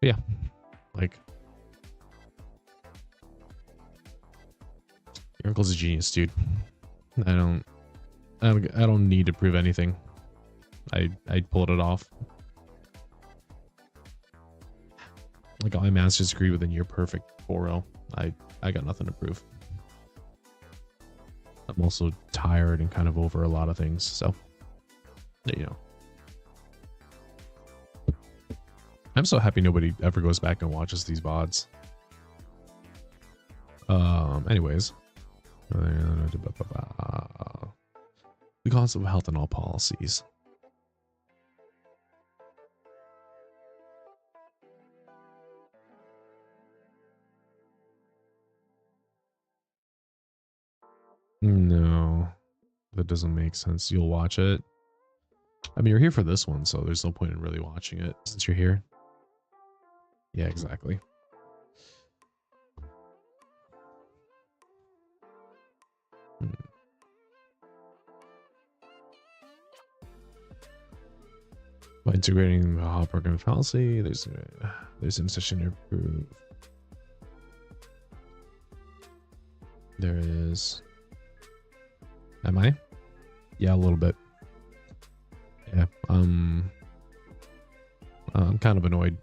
But yeah, like your uncle's a genius, dude. I don't need to prove anything. I pulled it off. I got my master's degree with a near perfect 4.0. I got nothing to prove. I'm also tired and kind of over a lot of things, so you know. I'm so happy nobody ever goes back and watches these VODs. Anyways. The concept of health and all policies. No, that doesn't make sense. You'll watch it. I mean, you're here for this one, so there's no point in really watching it since you're here. Yeah, exactly. By integrating the hot program fallacy, there's insufficient to improve. There is. Am I? Yeah, a little bit. Yeah. I'm kind of annoyed.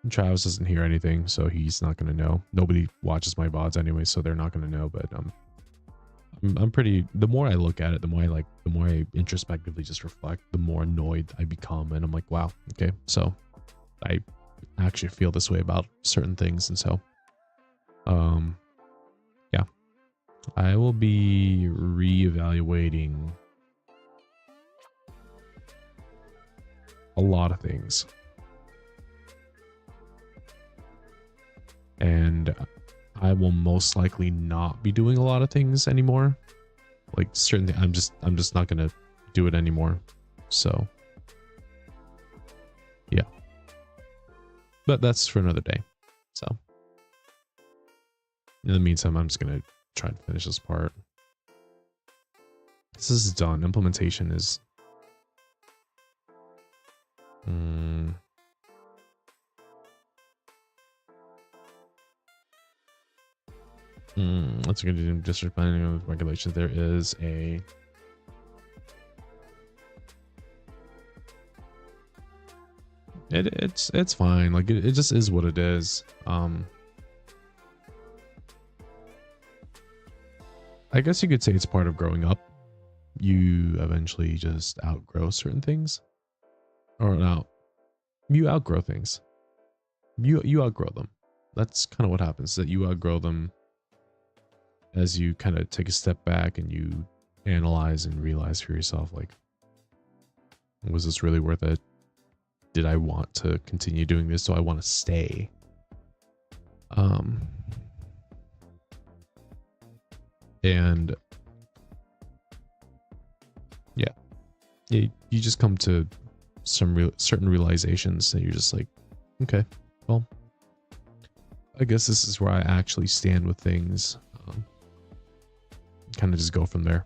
Travis doesn't hear anything, so he's not gonna know. Nobody watches my VODs anyway, so they're not gonna know. But I'm pretty. The more I look at it, the more I introspectively just reflect, the more annoyed I become, and I'm like, wow, okay, so I actually feel this way about certain things, and so, yeah, I will be reevaluating a lot of things, and I will most likely not be doing a lot of things anymore. Like certain things, I'm just not gonna do it anymore. So yeah, but that's for another day. So in the meantime, I'm just gonna try to finish this part. This is done. Implementation is. Let's go to district planning regulations. There is a. It's fine. Like it just is what it is. I guess you could say it's part of growing up. You eventually just outgrow certain things, or no, you outgrow things. You outgrow them. That's kind of what happens. That you outgrow them as you kind of take a step back and you analyze and realize for yourself, like, was this really worth it? Did I want to continue doing this? Do I want to stay? And yeah, you just come to some certain realizations and you're just like, okay, well, I guess this is where I actually stand with things. Kind of just go from there.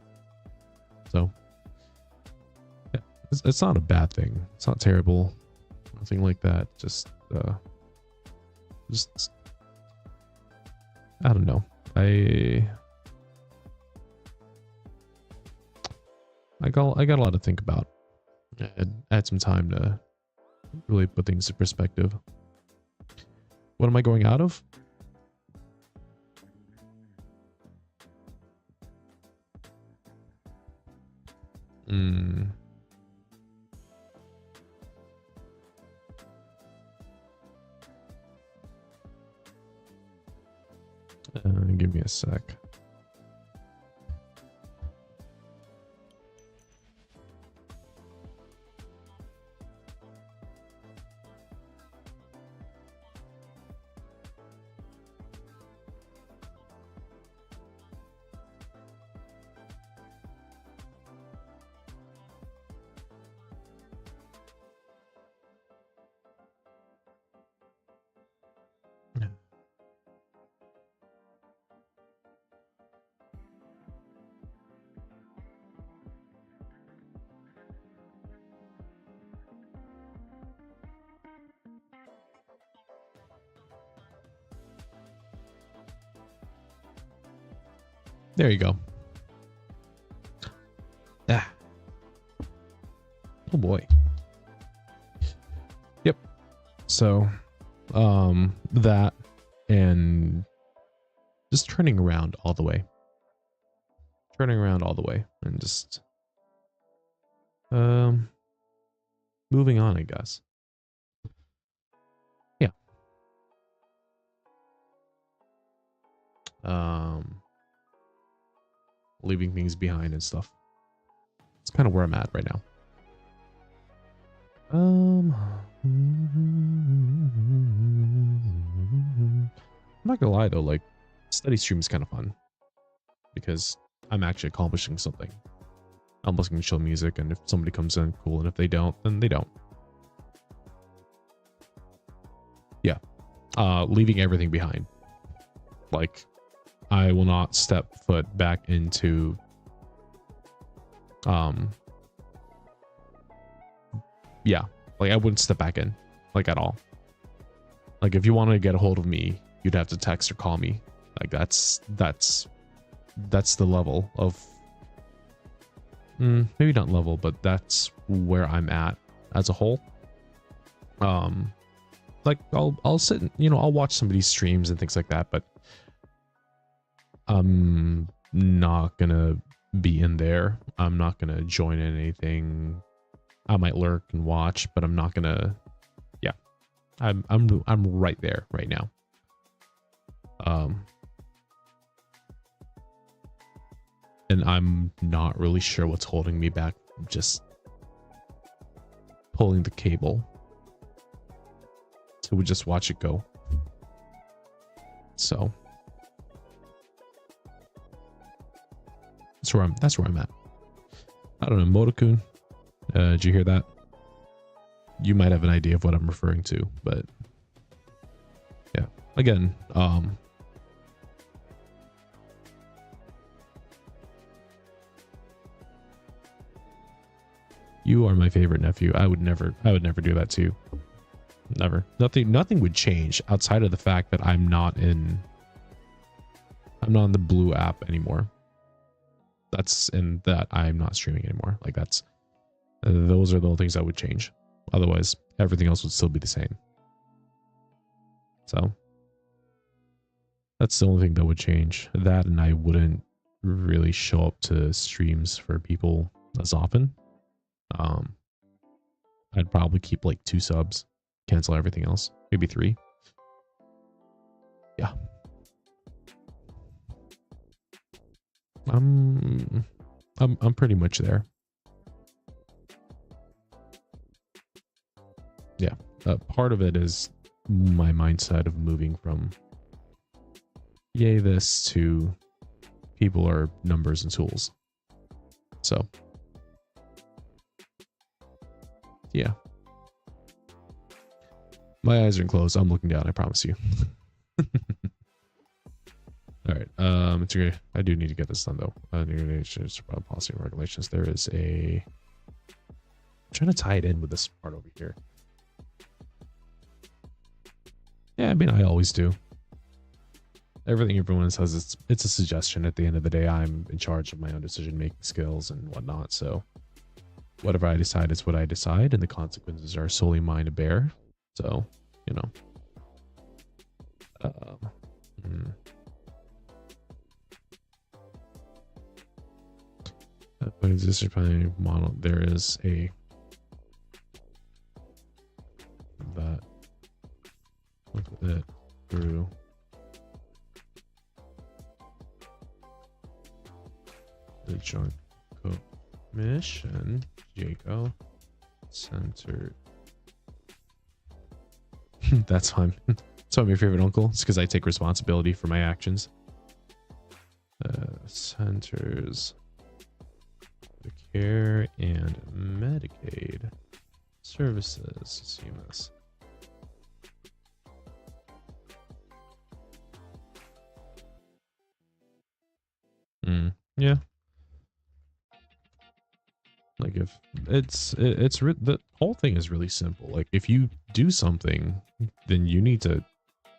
So yeah, it's not a bad thing. It's not terrible. Nothing like that. Just I don't know. I got a lot to think about. And add some time to really put things in perspective. What am I going out of? Give me a sec. There you go. Ah. Oh boy. Yep. So, that and just turning around all the way. Turning around all the way and just, moving on, I guess. Yeah. Leaving things behind and stuff. It's kind of where I'm at right now. I'm not gonna lie though, like study stream is kind of fun because I'm actually accomplishing something. I'm listening to chill music, and if somebody comes in, cool, and if they don't, then they don't. Yeah. Leaving everything behind. Like, I will not step foot back into yeah, like I wouldn't step back in, like at all. Like if you want to get a hold of me, you'd have to text or call me. Like that's the level of maybe not level, but that's where I'm at as a whole. Like I'll sit, I'll watch somebody's streams and things like that, but I'm not gonna be in there. I'm not gonna join in anything. I might lurk and watch, but I'm not gonna. Yeah, I'm right there right now. And I'm not really sure what's holding me back. Just pulling the cable. So we just watch it go. So that's where I'm at. I don't know, Motokun. Did you hear that? You might have an idea of what I'm referring to, but yeah. Again, you are my favorite nephew. I would never do that to you. Never. Nothing would change outside of the fact that I'm not in the blue app anymore. That I'm not streaming anymore. Like those are the only things that would change. Otherwise, everything else would still be the same. So that's the only thing that would change. That, and I wouldn't really show up to streams for people as often. I'd probably keep like 2 subs, cancel everything else, maybe 3. Yeah. I'm pretty much there. Yeah. Part of it is my mindset of moving from yay this to people are numbers and tools. So yeah. My eyes are closed. I'm looking down, I promise you. All right. It's okay. I do need to get this done though. Policy and regulations. There is I'm trying to tie it in with this part over here. Yeah, I mean, I always do. Everything everyone says, it's a suggestion. At the end of the day, I'm in charge of my own decision-making skills and whatnot. So whatever I decide is what I decide, and the consequences are solely mine to bear. So, existing planning model. There is a that look at it through the joint commission. Jaco centered. That's fine. That's why I'm your favorite uncle. It's because I take responsibility for my actions. Centers the care and Medicaid services. CMS. Yeah. Like if the whole thing is really simple. Like if you do something, then you need to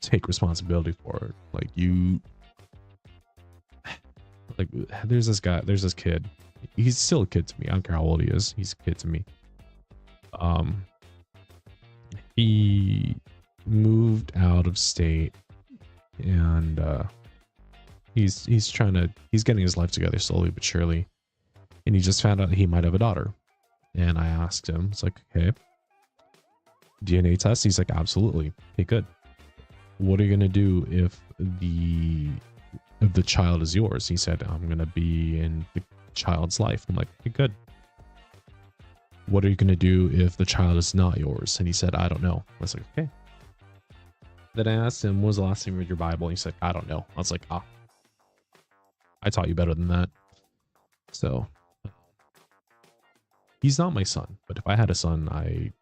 take responsibility for it. Like Like, there's this guy, there's this kid. He's still a kid to me. I don't care how old he is. He's a kid to me. He moved out of state, and he's getting his life together slowly but surely. And he just found out he might have a daughter. And I asked him, it's like, okay, DNA test? He's like, absolutely. Okay, good. What are you gonna do if the child is yours? He said, I'm gonna be in the child's life. I'm like, okay, good. What are you gonna do if the child is not yours? And he said, I don't know. I was like, okay. Then I asked him, when was the last time you read your Bible? And he said, I don't know. I was like, I taught you better than that. So he's not my son, but if I had a son, I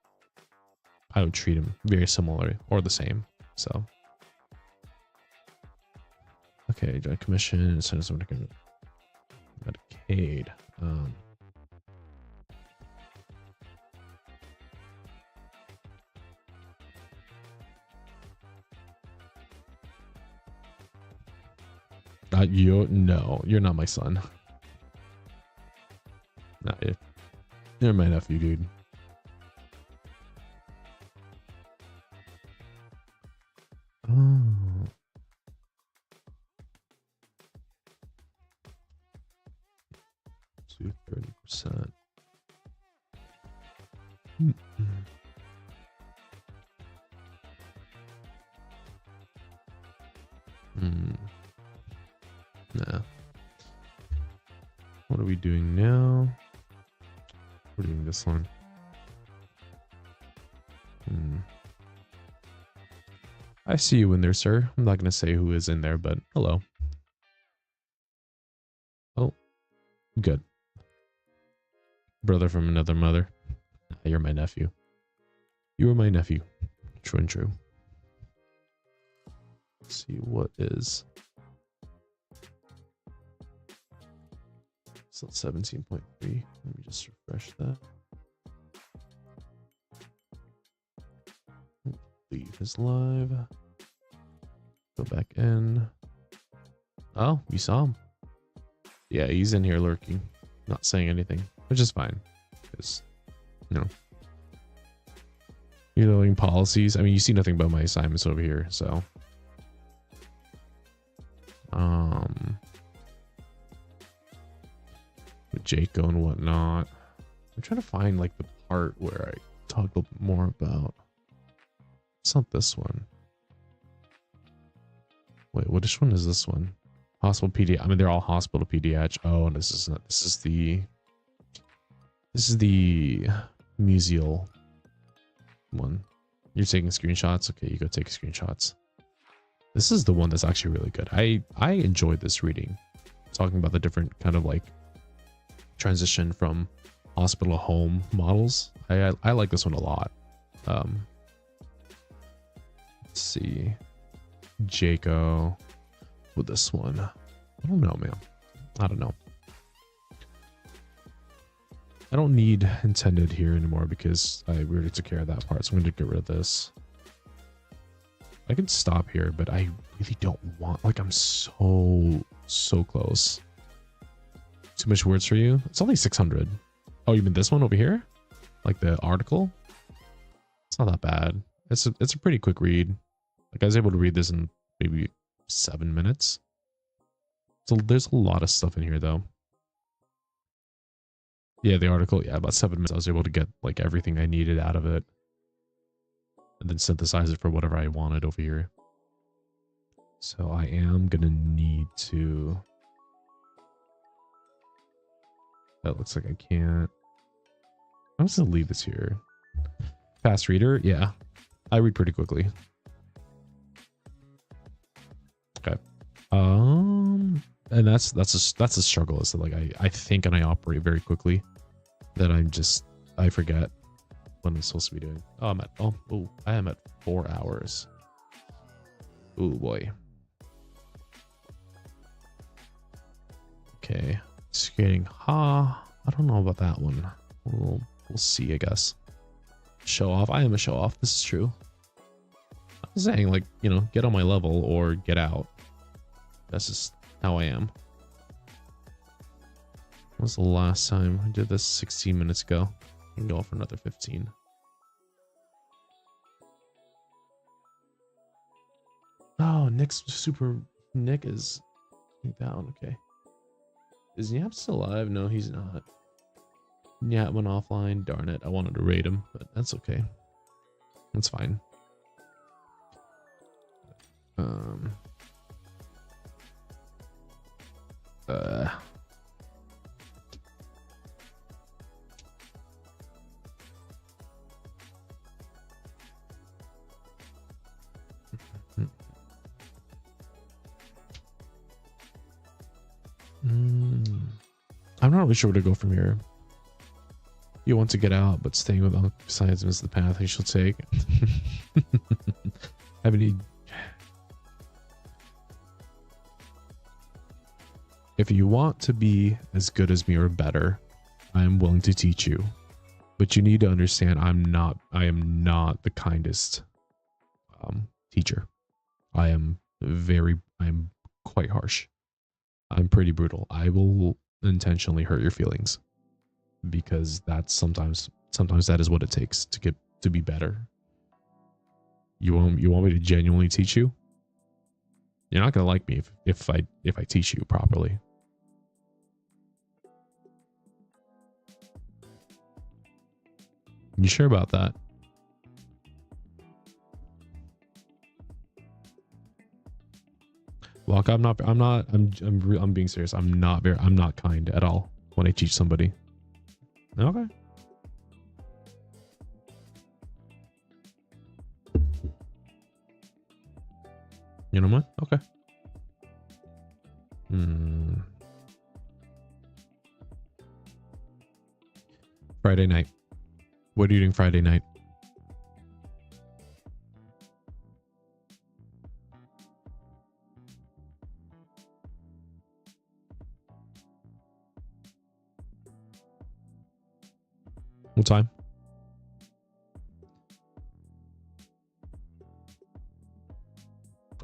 would treat him very similarly or the same. So okay, joint commission, incentives of Medicaid. No, you're not my son. No, you're my nephew, dude. Oh. 30%. Nah. What are we doing now? We're doing this one. I see you in there, sir. I'm not going to say who is in there, but hello. Oh, good. Brother from another mother. You're my nephew. You are my nephew. True and true. Let's see what is. So 17.3. Let me just refresh that. Leave his live. Go back in. Oh, you saw him. Yeah, he's in here lurking, not saying anything, which is fine. Because, you know, you're knowing policies. I mean, you see nothing but my assignments over here, so. With Jaco and whatnot. I'm trying to find like the part where I talk a little bit more about. It's not this one. Wait, which one is this one? Hospital PD. I mean, they're all hospital PDH. Oh, and this is not. This is the museal one. You're taking screenshots. Okay, you go take screenshots. This is the one that's actually really good. I enjoyed this reading, talking about the different kind of like transition from hospital to home models. I like this one a lot. Let's see. Jaco with this one. I don't know, man. I don't know. I don't need intended here anymore because I already took care of that part. So I'm going to get rid of this. I can stop here, but I really don't want, like, I'm so close. Too much words for you? It's only 600. Oh, you mean this one over here? Like the article? It's not that bad. It's a pretty quick read. Like I was able to read this in maybe 7 minutes. So there's a lot of stuff in here though. Yeah, the article, yeah, about 7 minutes. I was able to get like everything I needed out of it. And then synthesize it for whatever I wanted over here. So I am gonna need to. That looks like I can't. I'm just gonna leave this here. Fast reader, yeah. I read pretty quickly. Okay. And that's a struggle. Is that like I think and I operate very quickly. That I forget what I'm supposed to be doing. Oh, I am at 4 hours. Oh boy. Okay. Skating. I don't know about that one. We'll see, I guess. Show off. I am a show off. This is true. I'm saying, like, you know, get on my level or get out. That's just how I am. When was the last time I did this? 16 minutes ago. I can go for another 15. Oh, Nick is down. Okay. Is Nyap still alive? No, he's not. Nyap went offline. Darn it. I wanted to raid him, but that's okay. That's fine. I'm not really sure where to go from here. You want to get out, but staying with Uncle besides him is the path he shall take. I mean, if you want to be as good as me or better, I am willing to teach you. But you need to understand I am not the kindest teacher. I am quite harsh. I'm pretty brutal. I will intentionally hurt your feelings because that's sometimes that is what it takes to be better. You want me to genuinely teach you? You're not gonna like me if I teach you properly. You sure about that? Walk, I'm being serious. I'm not kind at all when I teach somebody. Okay. You know what? Okay. Friday night. What are you doing Friday night? What time?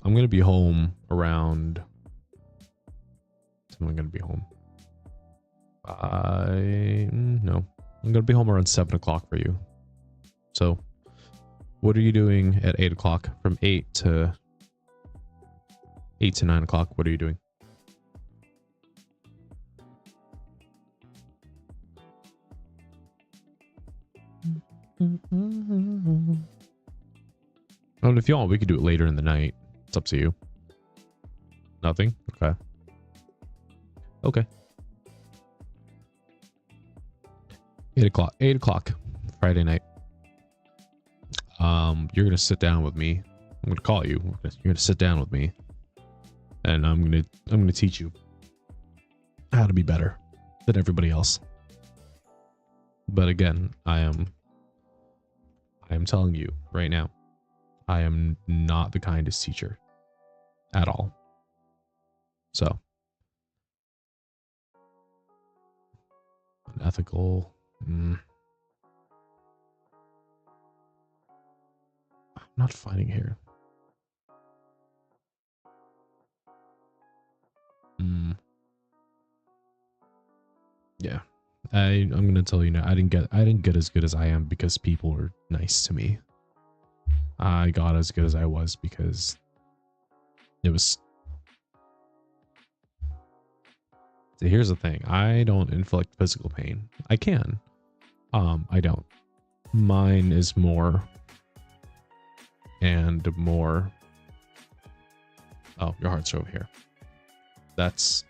I'm going to be home around... I'm going to be home. No. I'm going to be home around 7 o'clock for you. So, what are you doing at 8 o'clock? From 8 to 9 o'clock, what are you doing? And if you want, we could do it later in the night. It's up to you. Nothing? Okay. Okay. 8 o'clock. 8 o'clock. Friday night. You're gonna sit down with me. I'm gonna call you. You're gonna sit down with me. And I'm gonna teach you how to be better than everybody else. But again, I am telling you right now, I am not the kindest teacher at all. So, unethical. I'm not finding here. Yeah. I'm gonna tell you now, I didn't get as good as I am because people were nice to me. I got as good as I was because it was... So here's the thing. I don't inflict physical pain. I can. I don't. Mine is more and more... Oh, your heart's over here. That's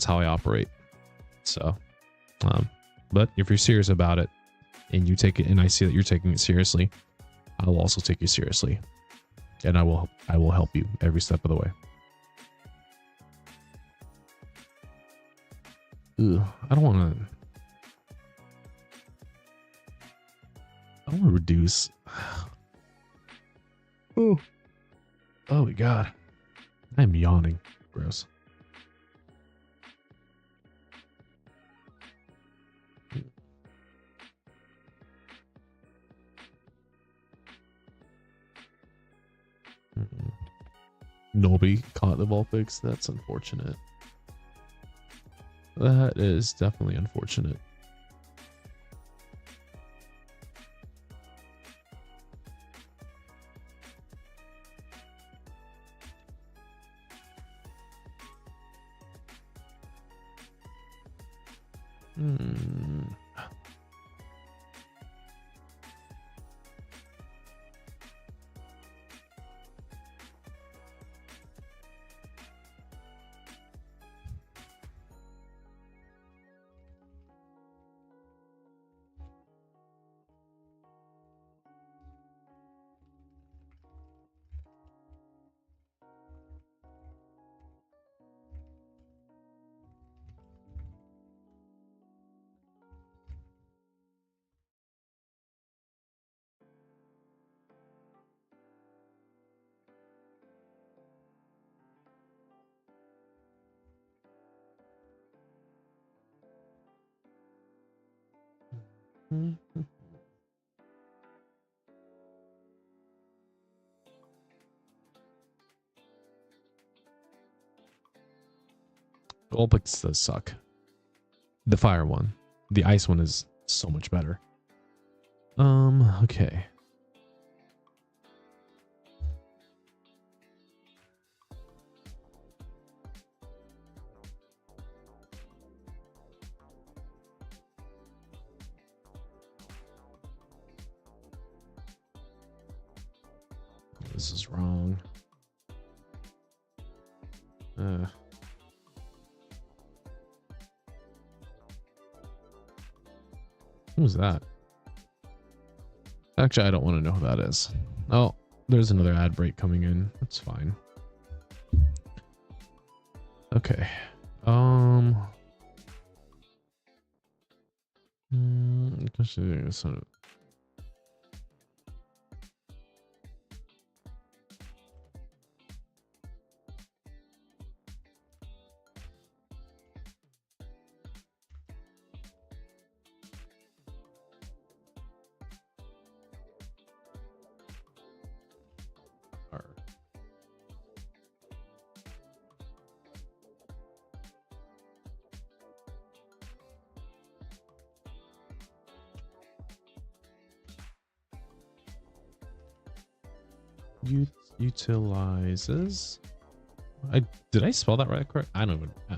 how I operate. So, but if you're serious about it and you take it, and I see that you're taking it seriously, I will also take you seriously, and I will help you every step of the way. Ugh, I don't want to reduce. Oh my god, I'm yawning. Gross. Nobody caught the Vulpix. That's unfortunate. That is definitely unfortunate. Olpix does suck. The fire one. The ice one is so much better. Okay. This is wrong. Who's that? Actually, I don't want to know who that is. Oh, there's another ad break coming in. That's fine. Okay. Utilizes. Did I spell that right? Correct? I don't even. I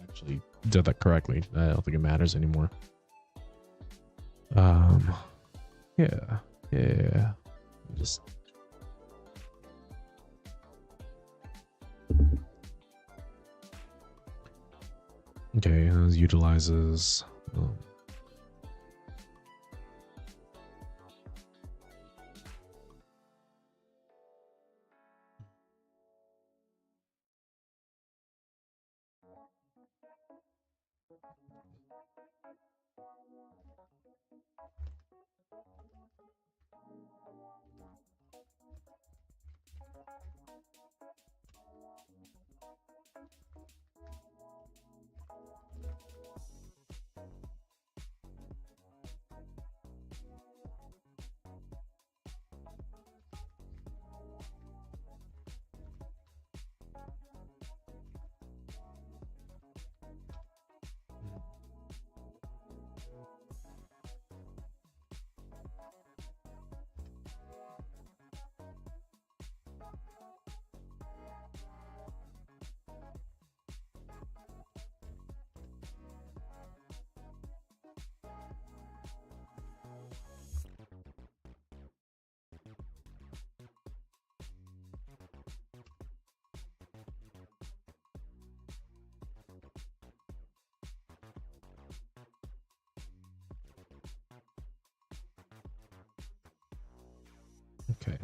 actually did that correctly. I don't think it matters anymore. Yeah. Just. Okay, utilizes. Okay.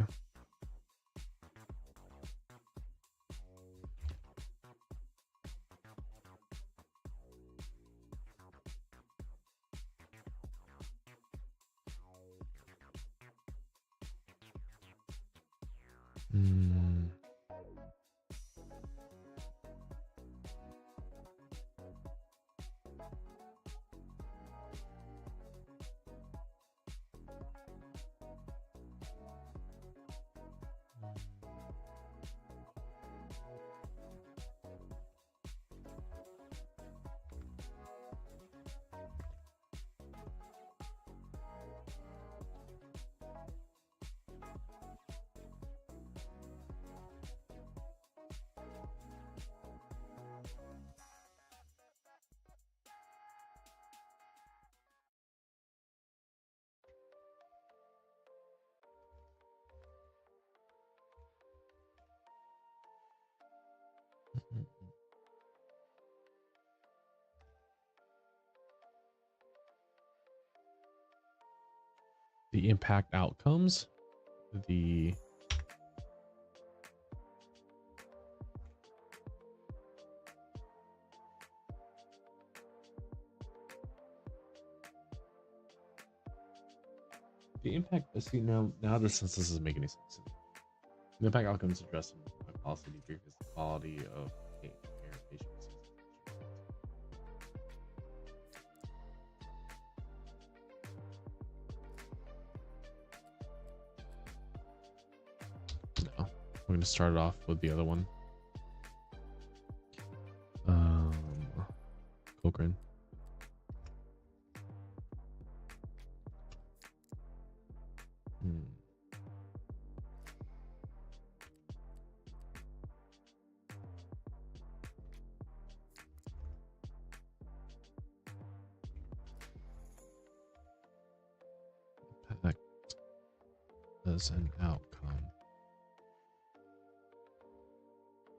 the impact outcomes, the impact. See, now this doesn't make any sense. The impact outcomes addressed by policy decreases the quality of care patients. No, we're gonna start it off with the other one. Cochrane. Impact as an outcome.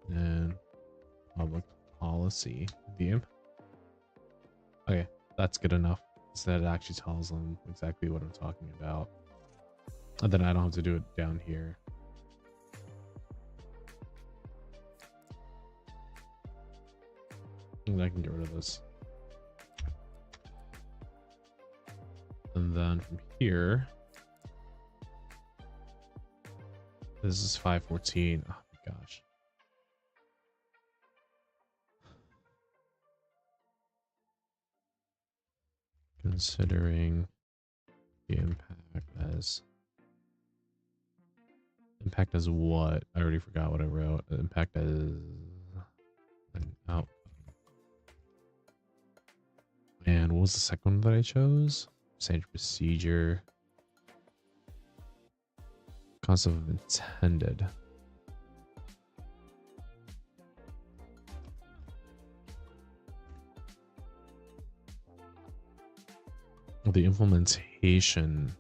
And public policy. Okay, that's good enough. So that it actually tells them exactly what I'm talking about. And then I don't have to do it down here. And I can get rid of this. And then from here, this is 514. Oh my gosh. Considering the impact as what? I already forgot what I wrote. Impact as an outcome. And what was the second one that I chose? Standard procedure. Concept of intended. The implementation.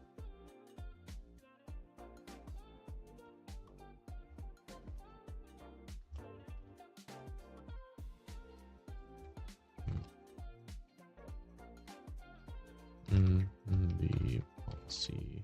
The policy.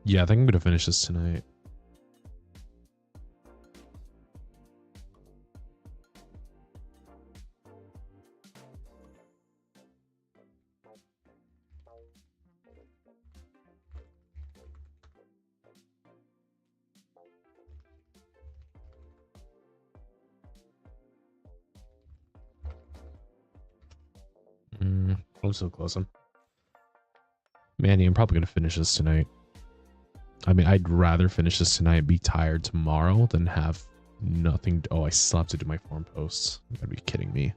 Yeah, I think I'm gonna finish this tonight. I'm so close. Manny, I'm probably gonna finish this tonight. I mean, I'd rather finish this tonight and be tired tomorrow than have nothing. Oh, I still have to do my forum posts. You gotta be kidding me.